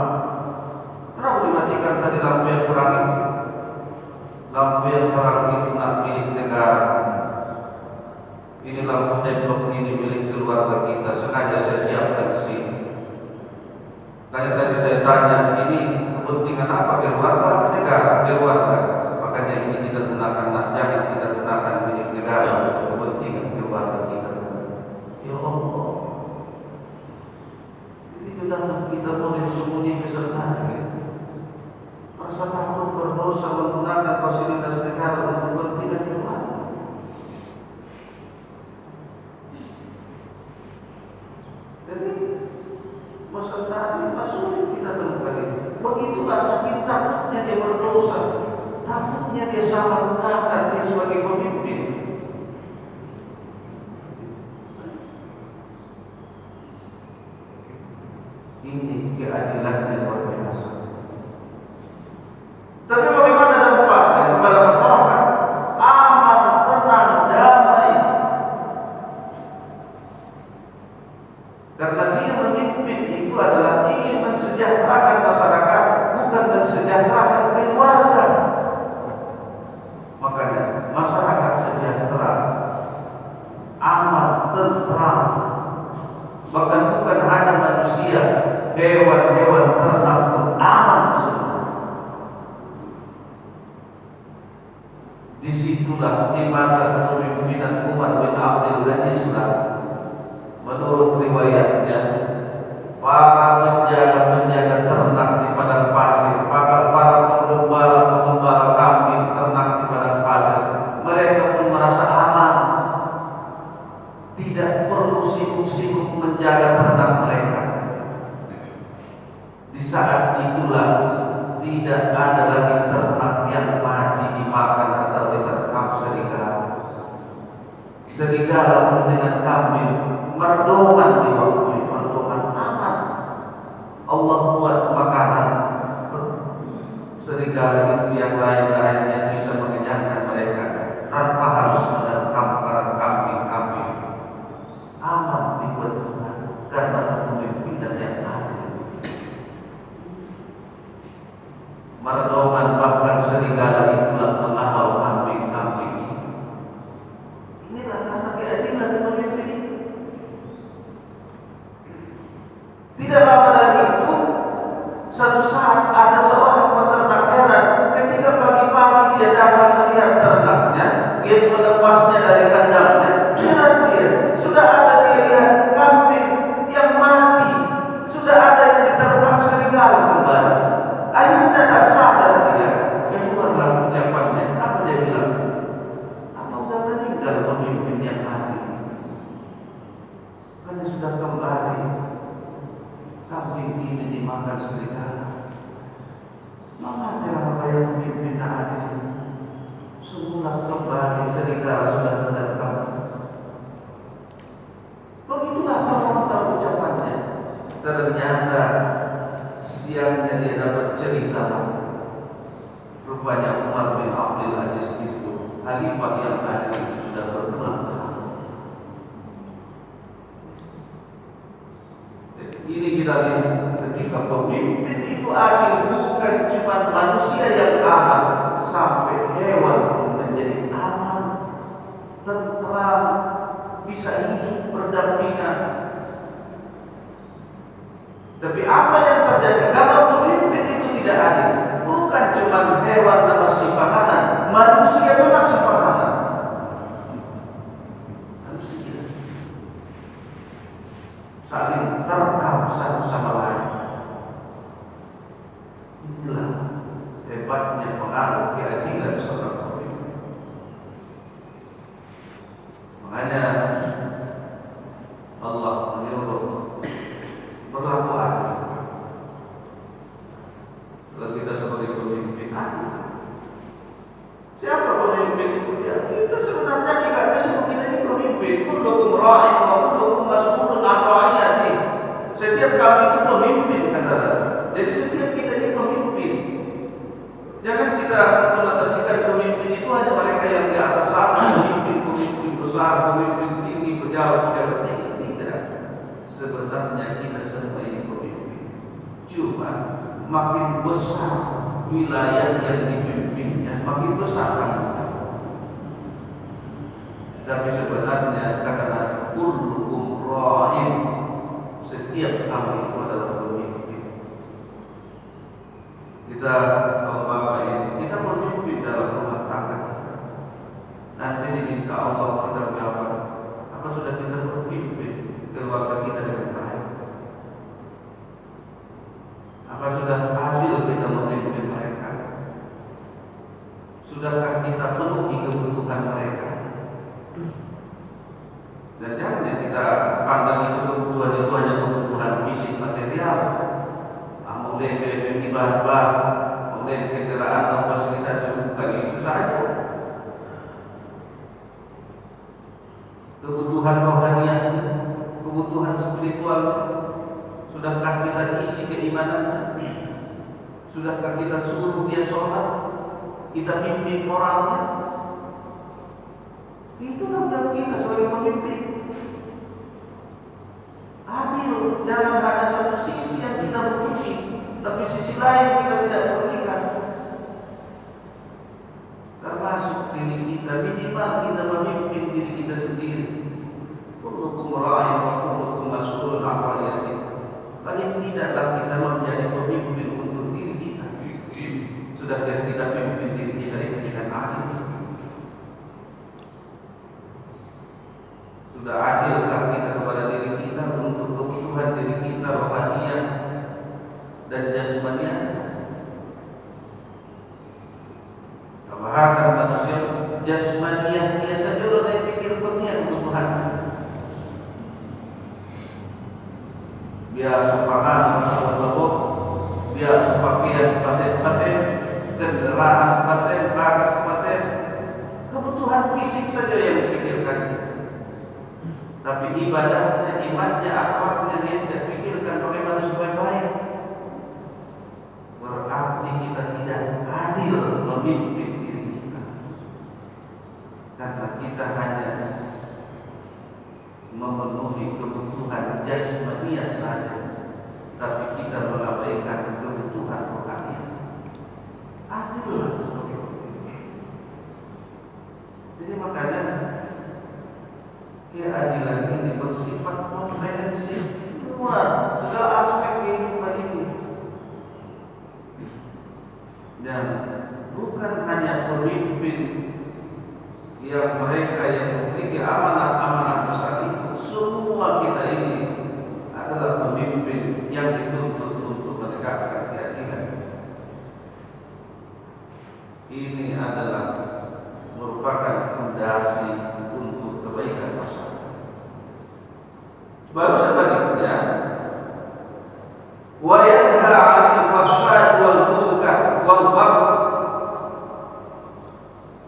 Kenapa dimatikan tadi lampu yang terang itu? Lampu yang terang itu nak milik negara. Ini lampu tekno ini milik keluarga kita, sengaja saya siapkan di sini. Tadi saya tanya, ini kepentingan apa keluarga negara? Keluarga. Makanya ini kita gunakan, jangan kita gunakan milik negara untuk kepentingan keluarga kita. Ya Allah. Ini sudah kita boleh sembunyi beserta. Rasa takut berdosa menggunakan fasilitas negara untuk kepentingan keluarga. Jadi masa tadi masuk kita temukan ini. Begitulah sakit takutnya dia berdosa, takutnya dia salah gunakan dia sebagai pemimpin. Ini keadilan yang luar biasa. Tapi bagaimana dampaknya kepada masyarakat? Aman, tenang, damai. Karena dia memimpin itu adalah ingin mensejahterakan masyarakat, bukan mensejahterakan keluarga. Makanya masyarakat sejahtera, aman, tentram. Bahkan bukan hanya manusia, hewan-hewan ternak pun aman semua. Disitulah di masa kepemimpinan Umar bin Abdul Aziz lah, menurut riwayatnya, para penjaga-penjaga ternak di padang pasir, para pengembala kambing ternak di padang pasir, mereka pun merasa aman, tidak perlu sibuk-sibuk menjaga ternak mereka. Di saat itulah tidak ada lagi ternak yang mati dimakan atau diterkam serigala. Serigala pun dengan kambing merdoman di waktu itu, merdoman aman. Allah buat makanan serigala itu yang lain-lain yang bisa mengenyangkan mereka tanpa harus menerkam para kambing-kambing. Aman dibuat Tuhan karena kepemimpinan yang adil. Merdoman bahkan serigala itulah mengawal kambing-kambing. Inilah karena keadilan pemimpin itu. Tidak lama dari itu, satu saat ada seorang peternak heran. Ketika pagi-pagi dia datang melihat ternaknya, dia melepasnya dari kandangnya. Heran dia, sudah ada dia lihat kambing yang mati, sudah ada yang diterkam serigala kembali. Akhirnya tak sadar dia, keluarlah ucapannya. Apa dia bilang? Apa sudah meninggal pemimpin yang adil? Karena sudah kembali. Kambing ini dimakan serigala. Maka telah bayar pemimpin adil. Semula kembali serigala sudah menerkam cerita, rupanya Umar bin Abdul Aziz itu khalifah yang adil itu sudah berpulang. Ini kita lihat ketika pemimpin itu adil, bukan cuma manusia yang aman, sampai hewan pun menjadi aman, tentram, bisa hidup berdampingan. Tapi apa yang terjadi kalau pemimpin itu tidak adil? Bukan cuma hewan dan nasi makanan, manusia itu nasi makanan. Manusia saling terekam satu sama lain. Inilah hebatnya pengaruh keadilan seorang pemimpin. Makanya Allah menyuruh berlaku adil. Kalau kita sebagai pemimpin adil, siapa pemimpin itu? Ya, kita sebenarnya kita semua kita ini pemimpin. Kullukum ra'in wa kullukum mas'ulun 'an ra'iyati. Setiap kami itu pemimpin, kata. Jadi setiap kita ini pemimpin. Jangan kita menotasikan pemimpin itu hanya mereka yang di atas sana, pemimpin besar, pemimpin tinggi, pejabat tinggi. Tidak. Sebenarnya kita semua ini pemimpin. Cuma makin besar wilayah yang dipimpinnya, makin besar tanggung jawab. Tapi sebenarnya karena kullukum ra'in, setiap kami itu adalah pemimpin. Kita bapak ini, kita pemimpin dalam rumah tangga. Nanti diminta Allah pertanggungjawaban. Apa sudah kita berpimpin keluarga kita dengan baik? Apa sudah adil kita memimpin mereka? Sudahkah kita penuhi kebutuhan mereka? Dan jangan kita pandang itu kebutuhan itu hanya kebutuhan fisik material. Kemudian kebutuhan bahan, kemudian kendaraan atau fasilitas, bukan itu saja. Kebutuhan rohaniahnya, kebutuhan spiritual, sudahkah kita isi keimanannya? Sudahkah kita suruh dia sholat? Kita bimbing moralnya? Itu tanggung jawab kita sebagai pemimpin. Adil, jangan hanya satu sisi yang kita butuhi, tapi sisi lain kita tidak pedulikan. Termasuk diri kita, minimal kita memimpin diri kita sendiri. Kullukum ra'in wa kullukum mas'ulun 'an ra'iyati. Paling tidaklah kita menjadi pemimpin untuk diri kita. Sudah kita pimpin diri kita ini dengan adil. Sudah adilkah kita kepada diri kita untuk kebutuhan diri kita rohaniah dan jasmaniah? Kebahatan manusia jasmaniah biasa dulu dari pikir-pikirnya kebutuhan. Biasa pangan, atau biasa pakaian paten-paten, kendaraan paten, bagas paten. Kebutuhan fisik saja yang dipikirkan. Tapi ibadahnya, imannya, akhlaknya dia tidak pikirkan bagaimana supaya baik. Berarti kita tidak adil memimpin diri kita. Karena kita hanya memenuhi kebutuhan jasmaniah saja, tapi kita mengabaikan kebutuhan rohani. Adillah sebagai pemimpin. Jadi makanya keadilan ini bersifat komprehensif, luar segala aspek kehidupan ini. Dan bukan hanya pemimpin yang mereka yang memiliki amanah-amanah besar itu, semua kita ini adalah pemimpin yang dituntut untuk menegakkan keadilan. Ini adalah merupakan fondasi untuk kebaikan masyarakat. Baru sebaliknya, wa yanha 'anil fahsya'i wal munkar wal baghi,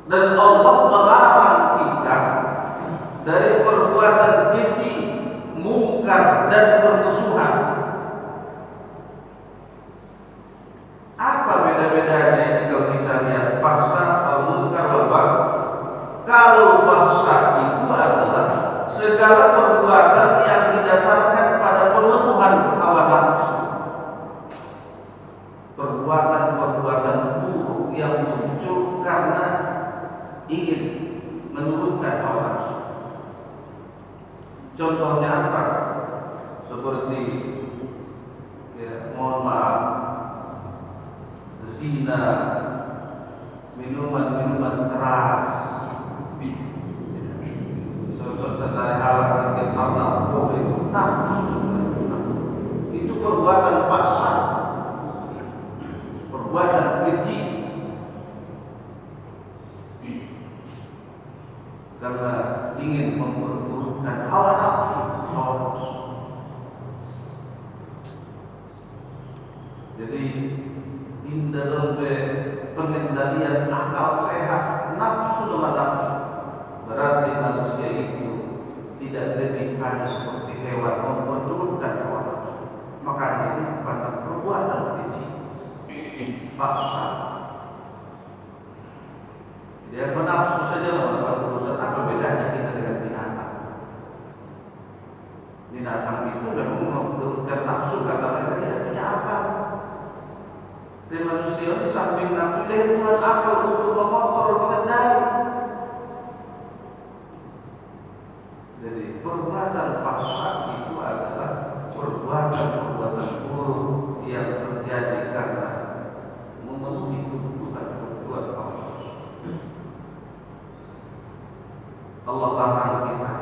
dan Allah melarang kita dari perbuatan keji, mungkar dan permusuhan. bedanya ini kalau kita lihat fahsya wal munkar wal baghi. Kalau fahsya itu adalah segala perbuatan yang didasarkan pada pemenuhan hawa nafsu, perbuatan-perbuatan buruk yang muncul karena ingin menurunkan hawa nafsu. Contohnya apa? Seperti mohon maaf, zina, minuman keras, saudara halal makin halal, itu nafsu. Itu perbuatan fahsya, perbuatan keji, karena ingin memperturutkan hawa nafsu. Jadi dalam pengendalian akal sehat, nafsu dan nafsu, berarti manusia itu tidak lebih hanya seperti hewan memperturutkan hawa nafsu. Makanya ini pada perbuatan keji, paksa. Dia menafsu saja melakukan perbuatan. Apa bedanya kita dengan binatang? Binatang itu memang memperturutkan nafsu karena mereka tidak punya akal. Dan manusia di samping nafsu dia Tuhan akal untuk mengontrol, mengendali. Jadi perbuatan fahsya itu adalah perbuatan buruk yang terjadi karena memenuhi kebutuhan Allah. Allah larang kita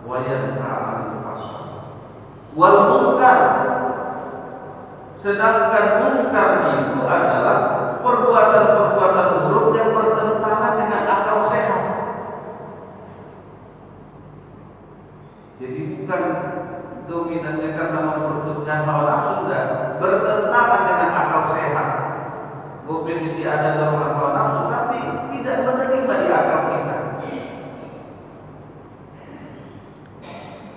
wa yanha 'anil fahsya wal munkar. Sedangkan munkar itu adalah perbuatan-perbuatan buruk yang bertentangan dengan akal sehat. Jadi bukan dominannya karena memperturutkan hawa nafsu, enggak, bertentangan dengan akal sehat. Definisi ada dorongan hawa nafsu tapi tidak menerima di akal kita.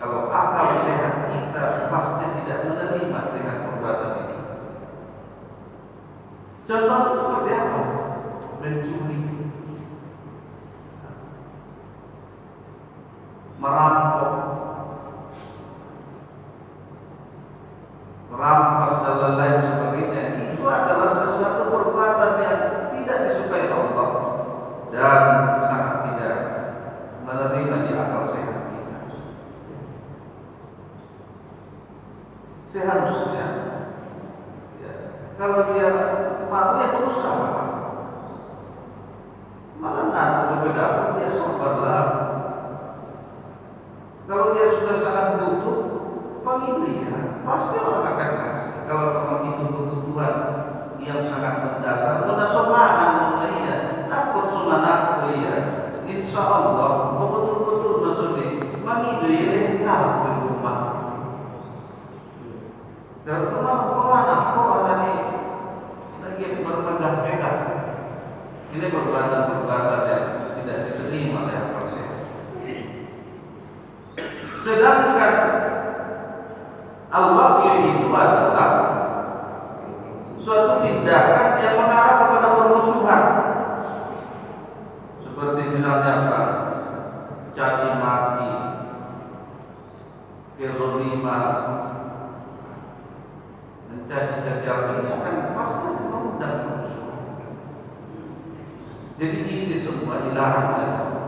Kalau akal sehat kita pasti tidak menerima dengan perbuatan itu. Contohnya seperti apa? Mencuri, merampok, merampas dan lain-lain sebagainya. Itu adalah sesuatu perbuatan yang tidak disukai Allah dan sangat tidak menerima di akal sehat kita. Seharusnya kalau dia mau ya berusaha, malah nggak berbeda pun dia sabarlah. Kalau dia sudah sangat butuh, bagi dia pasti orang akan kasih. Kalau memang itu kebutuhan yang sangat mendasar, pada somakan mengenai takut somanak ya. Insya Allah betul-betul maksudnya mengidu ini tak berubah. Dan teman kau ini lagi berpegang-pegang. Ini perbuatan-perbuatan yang tidak diterima oleh akal sehat. Sedangkan al-baghi itu adalah suatu tindakan yang mengarah kepada permusuhan. Seperti misalnya apa? Caci maki, kezaliman, mencaci-caci orang itu akan pasti mengundang permusuhan. Jadi ini semua dilarang oleh Allah.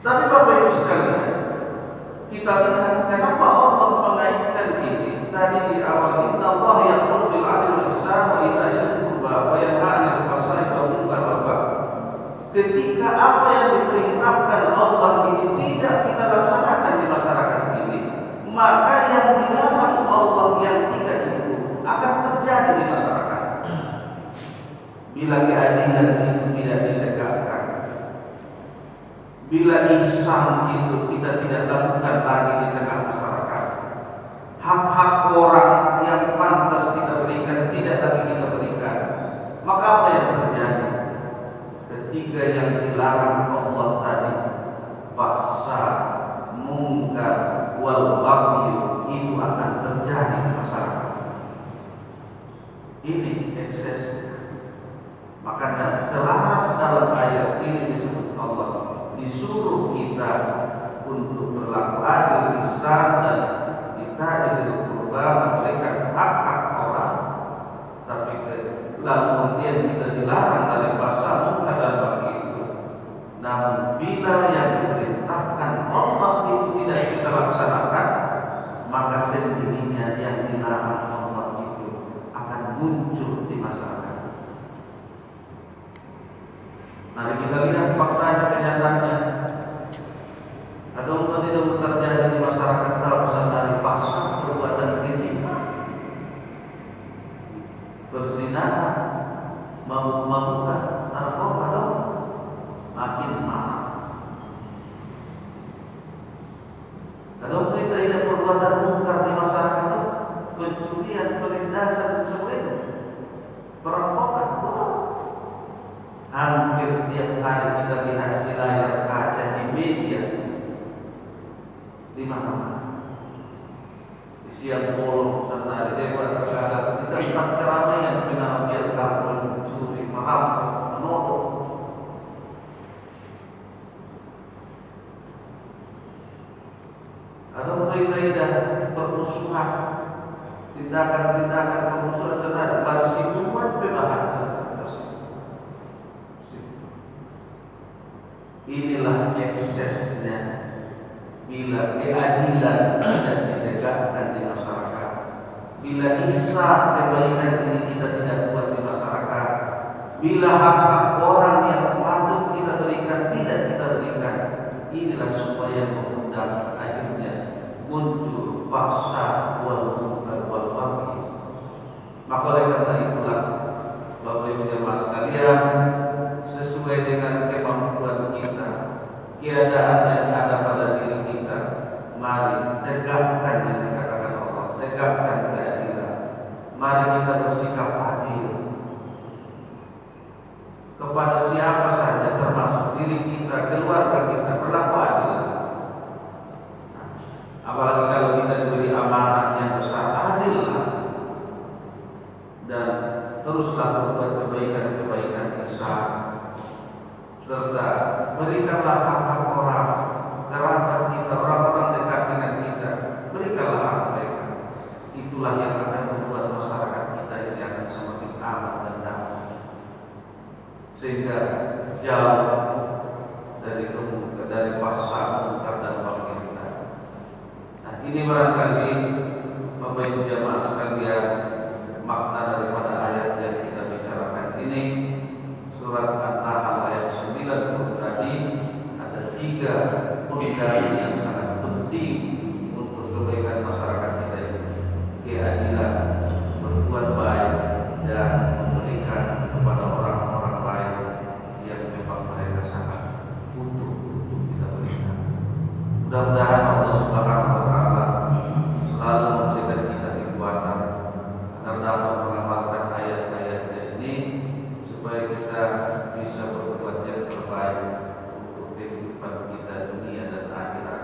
Tapi Bapak Ibu sekalian, kita lihat kenapa Allah mengaitkan ini tadi di awal. Inna Allah ya'muru bil 'adli wal ihsan wa ita'i dzil qurba wa yanha 'anil fahsya'i wal munkar wal baghi. Ketika apa yang diperintahkan Allah ini tidak kita laksanakan di masyarakat ini, maka yang dilarang Allah yang tiga itu akan terjadi di masyarakat. Bila keadilan itu tidak ditegakkan, bila ihsan itu kita tidak lakukan lagi di tengah masyarakat, hak-hak orang yang pantas kita berikan tidak lagi kita berikan, maka apa yang terjadi? Ketiga yang dilarang Allah tadi, fahsya, munkar, wal baghi, itu akan terjadi di masyarakat. Ini ekses. Makanya selaras dalam ayat ini disebut Allah disuruh kita untuk berlaku adil, ihsan, dan kita izin kurba, memberikan hak-hak orang. Tapi lalu kemudian kita dilarang dari bahasa munkar dan bagi itu. Namun bila yang diperintahkan Allah itu tidak kita laksanakan, maka sendirinya yang dilarang Allah itu akan muncul di masyarakat. Mari kita lihat faktanya, kenyataannya. Ada umat tidak terjadi di masyarakat Tausan dari pasal perbuatan keji, berzinahan, mabuk-mabukan, narkoba, makin mahal. Ada umat tidak perbuatan mungkar di masyarakat itu, pencurian, penindasan, sebagainya, perampokan. Hampir tiap hari kita lihat di layar kaca, di media, di mana-mana, di siang bolong, sana di depan terkadang di tempat keramaian, penampilan mencuri, merampok, menodong. Ada berita permusuhan, tindakan-tindakan permusuhan sana, bersinggungan pembahasan. Inilah eksesnya bila keadilan tidak ditegakkan di masyarakat, bila ihsan kebaikan ini kita tidak buat di masyarakat, bila hak-hak orang yang patut kita berikan tidak kita berikan, inilah semua yang mengundang akhirnya muncul paksa wal munkar wal baghi. Maka oleh karena itulah Bapak Ibu jemaah sekalian, sesuai dengan kemampuan kita, keadaan yang ada pada diri kita, mari tegakkan yang dikatakan Allah, tegakkan keadilan. Mari kita bersikap adil kepada siapa saja, termasuk diri kita, keluarga kita, berlaku adil. Apalagi kalau kita diberi amanah yang besar, adillah dan teruslah berbuat kebaikan-kebaikan ihsan, serta berikanlah hak-hak orang, kerabat kita, orang-orang dekat dengan kita, berikanlah hak mereka. Itulah yang akan membuat masyarakat kita ini akan semakin aman dan damai, sehingga jauh dari pasar munkar dan baghi kita. Nah, ini barangkali Bapak Ibu jamaah sekalian makna daripada ayat yang kita bicarakan ini. Surat An-Nahl ayat 90 tadi ada 3 fondasi yang sangat penting untuk kebaikan masyarakat kita ini: keadilan, berbuat baik, dan memberikan kepada orang-orang baik yang memang mereka sangat butuh untuk kita berikan. Mudah-mudahan Allah Subhanahu wa Ta'ala selalu memberikan kita kekuatan agar dapat mengamalkan ayat-ayatnya ini, supaya kita bisa berbuat yang terbaik untuk kehidupan kita dunia dan akhirat.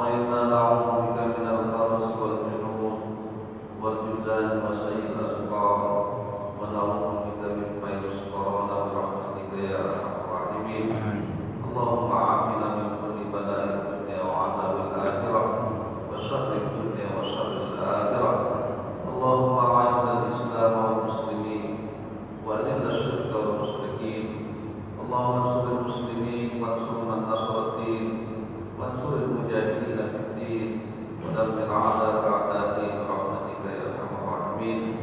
إنا نعوذ بك من البرص والجنون والجزام وسيء الأسقام ونعوذ بك من فيروس كورونا برحمتك يا أرحم الراحمين. اللهم عافنا من كل بلاء الدنيا وعذاب الآخرة وشر الدنيا وشر الآخرة. اللهم أعز الإسلام والمسلمين وأذل الشرك والمشركين. اللهم انصر المسلمين وانصر من نصر الدين وانصر المجاهدين في الدين ودمر أعداءك أعداء الدين برحمتك يا أرحم الراحمين.